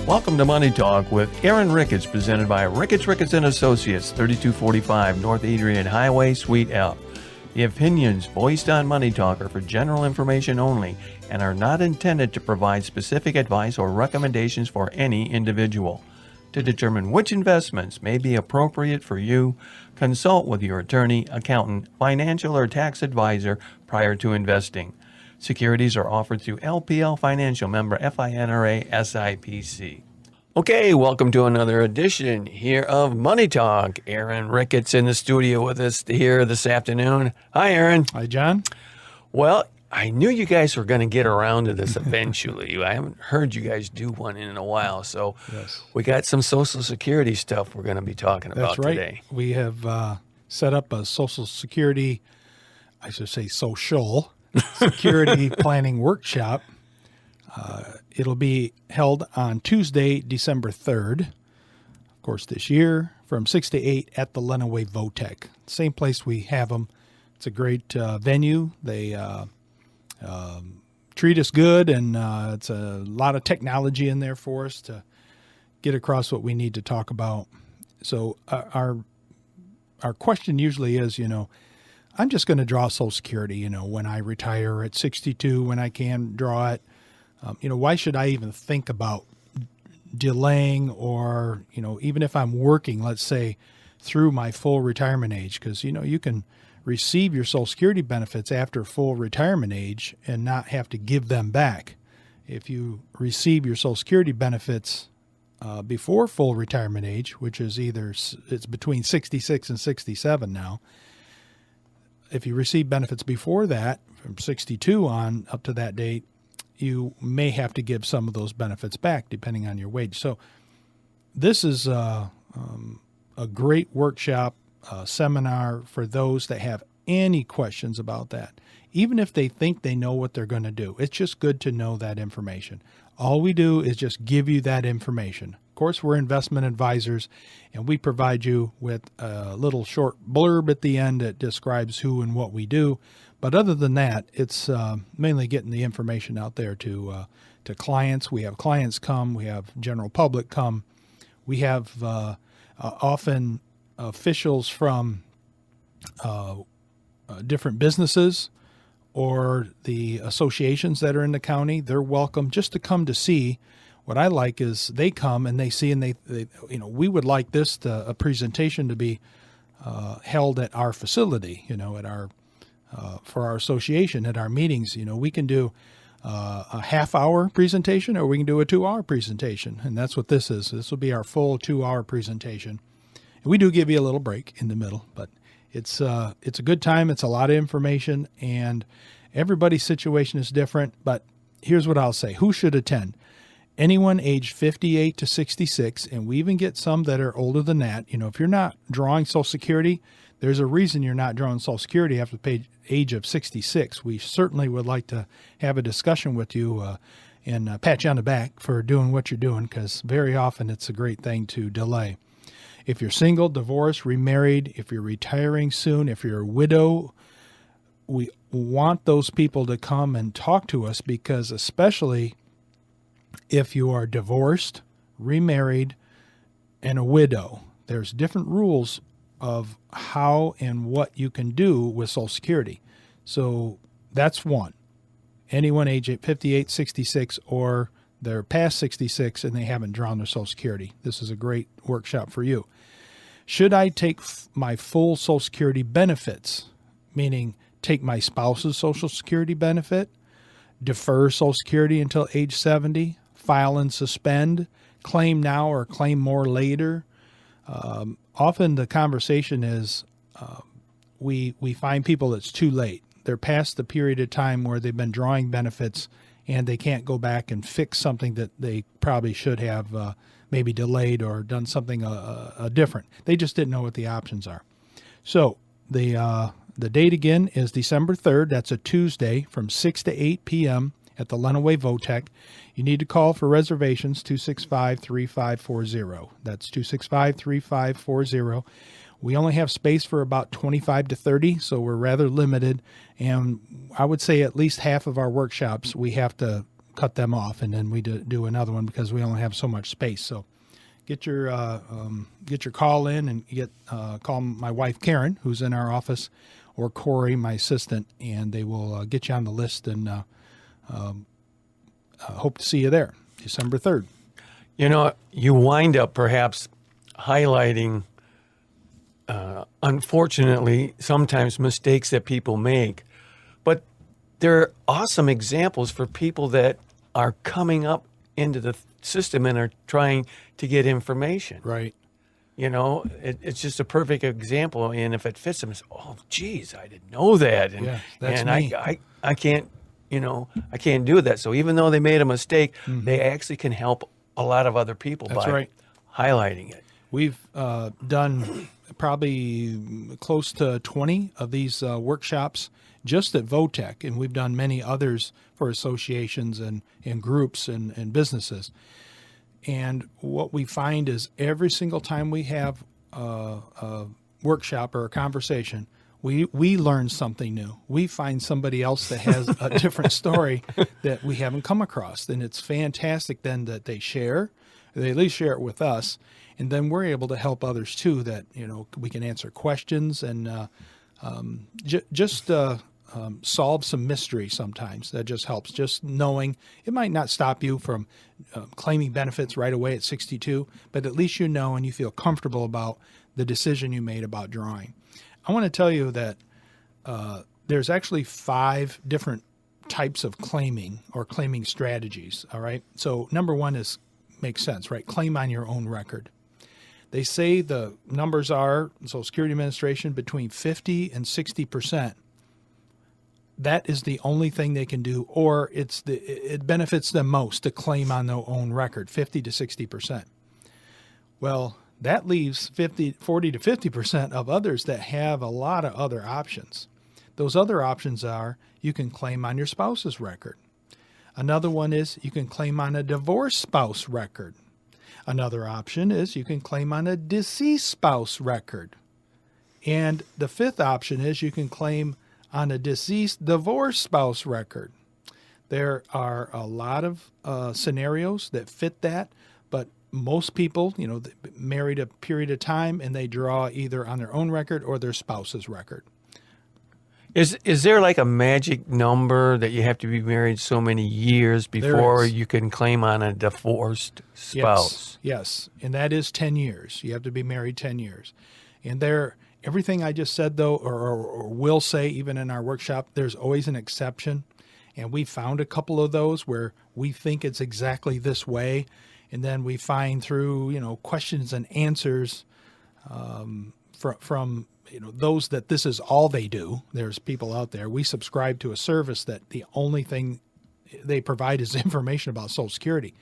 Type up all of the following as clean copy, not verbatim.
Welcome to Money Talk with Aaron Ricketts, presented by Ricketts Associates, 3245 North Adrian Highway, Suite F. The opinions voiced on Money Talk are for general information only and are not intended to provide specific advice or recommendations for any individual. To determine which investments may be appropriate for you, consult with your attorney, accountant, financial, or tax advisor prior to investing. Securities are offered through LPL Financial, member FINRA SIPC. Okay, welcome to another edition here of Money Talk. Aaron Ricketts in the studio with us here this afternoon. Hi, Aaron. Hi, John. Well, I knew you guys were going to get around to this eventually. I haven't heard you guys do one in a while, so yes. We got some Social Security stuff we're going to be talking about That's right. today. We have set up a Social Security, I should say social, security planning workshop. It'll be held on Tuesday, December 3rd, of course, this year, from 6 to 8 at the Lenawee Tech. Same place we have them. It's a great venue. They treat us good, and it's a lot of technology in there for us to get across what we need to talk about. So our question usually is, I'm just going to draw Social Security, when I retire at 62, when I can draw it. Why should I even think about delaying or, even if I'm working, let's say, through my full retirement age? Because, you can receive your Social Security benefits after full retirement age and not have to give them back. If you receive your Social Security benefits before full retirement age, which is it's between 66 and 67 now, if you receive benefits before that, from 62 on up to that date, you may have to give some of those benefits back depending on your wage. So this is a great workshop, seminar for those that have any questions about that. Even if they think they know what they're going to do, it's just good to know that information. All we do is just give you that information. Of course, we're investment advisors, and we provide you with a little short blurb at the end that describes who and what we do. But other than that, it's mainly getting the information out there to clients. We have clients come. We have general public come. We have often officials from different businesses or the associations that are in the county. They're welcome just to come to see. What I like is they come and they see, and they we would like a presentation to be held at our facility, at our for our association at our meetings. We can do a half-hour presentation, or we can do a 2-hour presentation, and that's what this is. This will be our full 2-hour presentation. And we do give you a little break in the middle, but it's a good time. It's a lot of information, and everybody's situation is different. But here's what I'll say: who should attend? Anyone aged 58 to 66, and we even get some that are older than that. If you're not drawing Social Security, there's a reason you're not drawing Social Security after the age of 66. We certainly would like to have a discussion with you and pat you on the back for doing what you're doing, because very often it's a great thing to delay. If you're single, divorced, remarried, if you're retiring soon, if you're a widow, we want those people to come and talk to us, because especially if you are divorced, remarried, and a widow, there's different rules of how and what you can do with Social Security. So that's one. Anyone age 58, 66, or they're past 66 and they haven't drawn their Social Security, this is a great workshop for you. Should I take my full Social Security benefits, meaning take my spouse's Social Security benefit, defer Social Security until age 70, file and suspend, claim now or claim more later? Often the conversation is we find people it's too late. They're past the period of time where they've been drawing benefits and they can't go back and fix something that they probably should have maybe delayed or done something different. They just didn't know what the options are. So the date again is December 3rd. That's a Tuesday from 6 to 8 p.m. at the Lenawee Tech. You need to call for reservations, 265-3540. That's 265-3540. We only have space for about 25 to 30, so we're rather limited. And I would say at least half of our workshops, we have to cut them off, and then we do another one because we only have so much space. So get your call in and call my wife Karen, who's in our office, or Corey, my assistant, and they will get you on the list, and hope to see you there, December 3rd. You know, you wind up perhaps highlighting, unfortunately, sometimes mistakes that people make, but they're awesome examples for people that are coming up into the system and are trying to get information. Right. You know, it's just a perfect example, and if it fits them, it's, oh, geez, I didn't know that, and Yeah, that's and me. I can't, I can't do that. So even though they made a mistake, they actually can help a lot of other people That's by right. highlighting it. We've done probably close to 20 of these workshops just at VOTEC, and we've done many others for associations and groups and businesses. And what we find is every single time we have a workshop or a conversation, we learn something new. We find somebody else that has a different story that we haven't come across. And it's fantastic then that they share. They at least share it with us. And then we're able to help others too, that, we can answer questions and just solve some mystery sometimes. That just helps. Just knowing it might not stop you from claiming benefits right away at 62, but at least you know and you feel comfortable about the decision you made about drawing. I want to tell you that there's actually 5 different types of claiming or claiming strategies. All right. So number one makes sense, right? Claim on your own record. They say the numbers are, Social Security Administration, between 50 and 60%. That is the only thing they can do, or it benefits them most to claim on their own record, 50 to 60%. Well, that leaves 40 to 50% of others that have a lot of other options. Those other options are you can claim on your spouse's record. Another one is you can claim on a divorced spouse record. Another option is you can claim on a deceased spouse record. And the 5th option is you can claim on a deceased divorced spouse record. There are a lot of scenarios that fit that, but most people, married a period of time and they draw either on their own record or their spouse's record. Is there like a magic number that you have to be married so many years before you can claim on a divorced spouse? Yes, and that is 10 years. You have to be married 10 years. And everything I just said, though, or will say even in our workshop, there's always an exception. And we found a couple of those where we think it's exactly this way. And then we find through, questions and answers from those that this is all they do. There's people out there. We subscribe to a service that the only thing they provide is information about Social Security.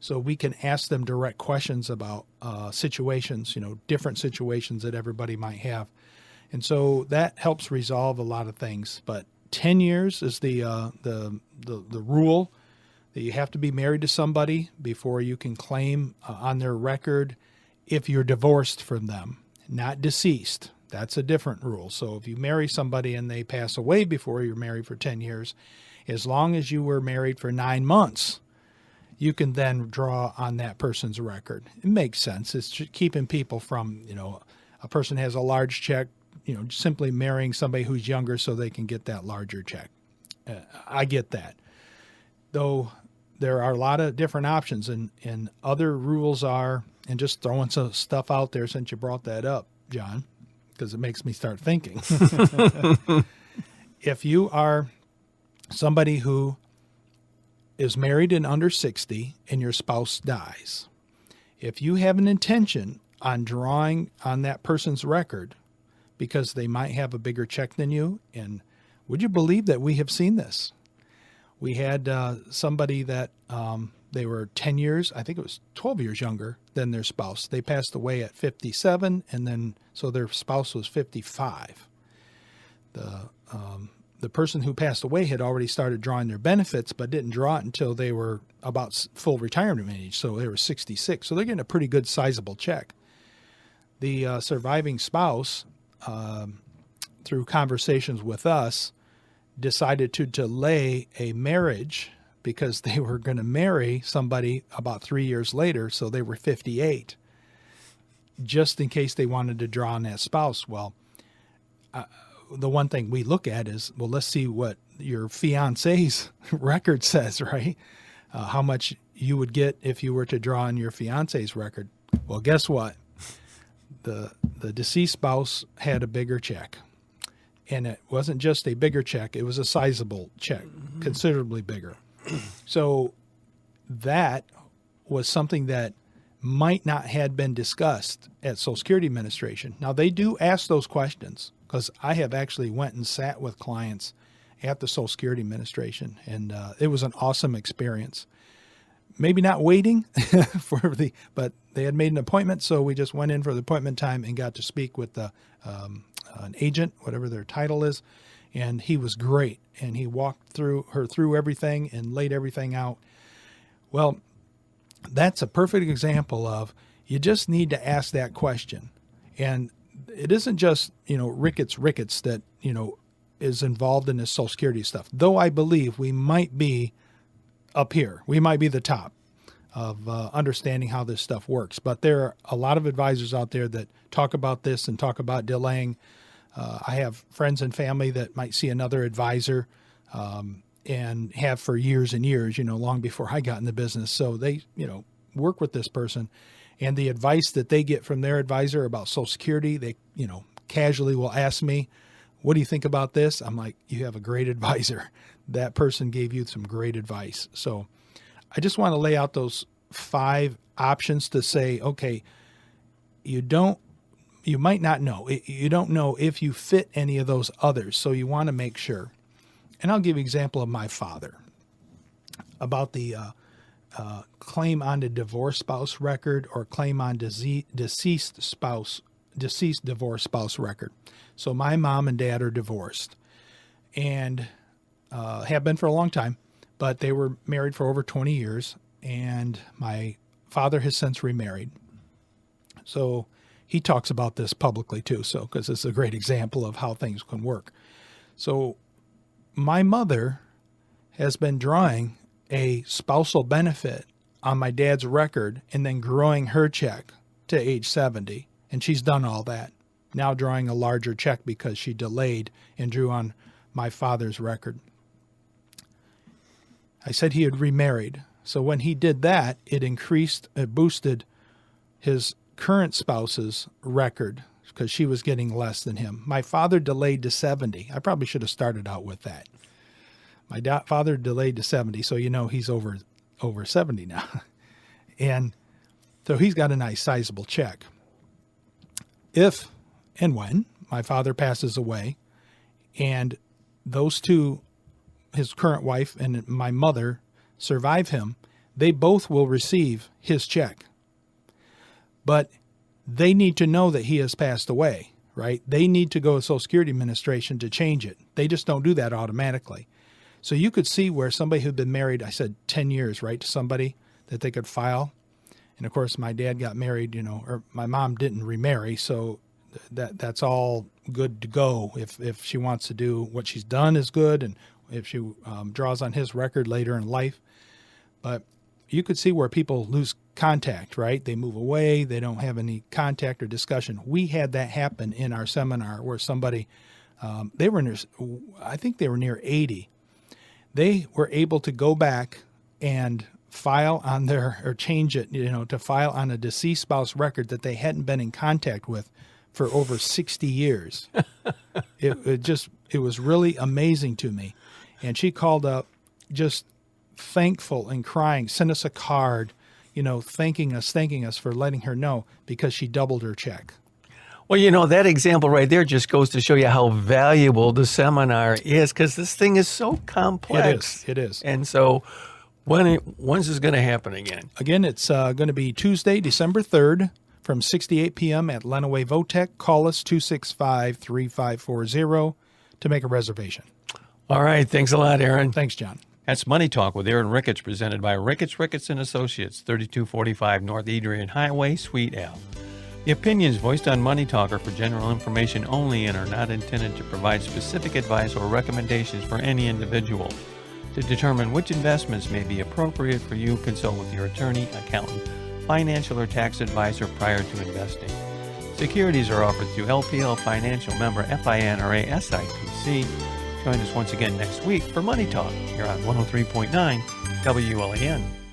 So we can ask them direct questions about situations, different situations that everybody might have. And so that helps resolve a lot of things. But 10 years is the rule that you have to be married to somebody before you can claim on their record if you're divorced from them, not deceased. That's a different rule. So if you marry somebody and they pass away before you're married for 10 years, as long as you were married for 9 months, you can then draw on that person's record. It makes sense. It's keeping people from, a person has a large check, simply marrying somebody who's younger so they can get that larger check. I get that. Though there are a lot of different options, and other rules are, and just throwing some stuff out there since you brought that up, John, because it makes me start thinking. If you are somebody who is married and under 60 and your spouse dies, if you have an intention on drawing on that person's record because they might have a bigger check than you, and would you believe that we have seen this? We had somebody that they were 10 years, I think it was 12 years younger than their spouse. They passed away at 57, and then so their spouse was 55. The person who passed away had already started drawing their benefits, but didn't draw it until they were about full retirement age, so they were 66. So they're getting a pretty good sizable check. The surviving spouse, through conversations with us, decided to delay a marriage because they were going to marry somebody about 3 years later, so they were 58, just in case they wanted to draw on that spouse. Well, the one thing we look at is, well, let's see what your fiance's record says, right? How much you would get if you were to draw on your fiance's record. Well, guess what? The deceased spouse had a bigger check. And it wasn't just a bigger check, it was a sizable check, considerably bigger. So that was something that might not have been discussed at Social Security Administration. Now, they do ask those questions, because I have actually went and sat with clients at the Social Security Administration, and it was an awesome experience. Maybe not waiting but they had made an appointment, so we just went in for the appointment time and got to speak with an agent, whatever their title is, and he was great, and he walked her through everything and laid everything out. Well, that's a perfect example of, you just need to ask that question. And it isn't just, Ricketts that, is involved in this Social Security stuff, though I believe we might be up here. We might be the top of understanding how this stuff works. But there are a lot of advisors out there that talk about this and talk about delaying. I have friends and family that might see another advisor and have for years and years, long before I got in the business. So they, work with this person, and the advice that they get from their advisor about Social Security, they, casually will ask me, what do you think about this? I'm like, you have a great advisor. That person gave you some great advice. So I just want to lay out those 5 options to say, okay, you might not know. You don't know if you fit any of those others. So you want to make sure. And I'll give you an example of my father about the claim on the divorce spouse record, or claim on deceased divorce spouse record. So my mom and dad are divorced, and have been for a long time, but they were married for over 20 years, and my father has since remarried. So he talks about this publicly too, because it's a great example of how things can work. So my mother has been drawing a spousal benefit on my dad's record and then growing her check to age 70. And she's done all that. Now drawing a larger check because she delayed and drew on my father's record. I said he had remarried. So when he did that, it boosted his current spouse's record because she was getting less than him. My father delayed to 70. I probably should have started out with that. My father delayed to 70, so he's over 70 now. And so he's got a nice sizable check. If and when my father passes away, and those two, his current wife and my mother, survive him, they both will receive his check. But they need to know that he has passed away, right? They need to go to Social Security Administration to change it. They just don't do that automatically. So you could see where somebody who'd been married, I said 10 years, right, to somebody that they could file. And of course, my dad got married, or my mom didn't remarry. So that's all good to go. If she wants to do what she's done is good. And if she draws on his record later in life. But you could see where people lose contact, right? They move away. They don't have any contact or discussion. We had that happen in our seminar where somebody, I think they were near 80. They were able to go back and file on or change it, to file on a deceased spouse record that they hadn't been in contact with for over 60 years. It was really amazing to me. And she called up just thankful and crying, sent us a card, thanking us for letting her know, because she doubled her check. Well, that example right there just goes to show you how valuable the seminar is, because this thing is so complex. It is. And so when's this going to happen again? Again, it's going to be Tuesday, December 3rd from 6 to 8 p.m. at Lenawee Tech. Call us 265-3540 to make a reservation. All right. Thanks a lot, Aaron. Thanks, John. That's Money Talk with Aaron Ricketts, presented by Ricketts Associates, 3245 North Adrian Highway, Suite L. The opinions voiced on Money Talk are for general information only and are not intended to provide specific advice or recommendations for any individual. To determine which investments may be appropriate for you, consult with your attorney, accountant, financial or tax advisor prior to investing. Securities are offered through LPL Financial, member FINRA SIPC. Join us once again next week for Money Talk here on 103.9 WLEN.